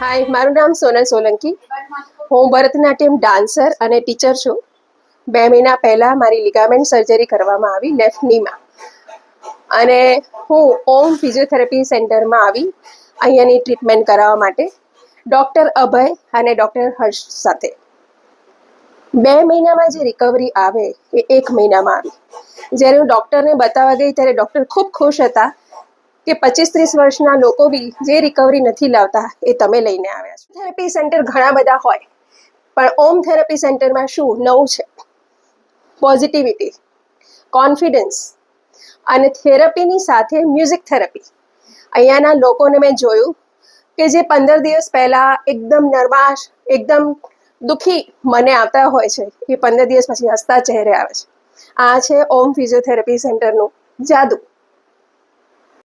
હાય, મારું નામ સોનલ સોલંકી. હું ભરતનાટ્યમ ડાન્સર અને ટીચર છું. 2 મહિના પહેલાં મારી લિગામેન્ટ સર્જરી કરવામાં આવી લેફ્ટ નીમાં, અને હું ઓમ ફિઝિયોથેરાપી સેન્ટરમાં આવી અહીંયાની ટ્રીટમેન્ટ કરાવવા માટે ડૉક્ટર અભય અને ડૉક્ટર હર્ષ સાથે. 2 મહિનામાં જે રિકવરી આવે એ 1 મહિનામાં આવી. જ્યારે હું ડૉક્ટરને બતાવવા ગઈ ત્યારે ડૉક્ટર ખૂબ ખુશ હતા કે 25-30 વર્ષના લોકો બી જે રિકવરી નથી લાવતા એ તમે લઈને આવ્યા છો. થેરાપી સેન્ટર ઘણા બધા હોય, પણ ઓમ થેરાપી સેન્ટરમાં શું નવું છે? પોઝિટિવિટી, કોન્ફિડન્સ અને થેરાપીની સાથે મ્યુઝિક થેરાપી. અહીંયાના લોકોને મેં જોયું કે જે 15 દિવસ પહેલાં એકદમ નર્વાશ, એકદમ દુઃખી મને આવતા હોય છે, એ 15 દિવસ પછી હસતા ચહેરે આવે છે. આ છે ઓમ ફિઝિયોથેરાપી સેન્ટરનું જાદુ.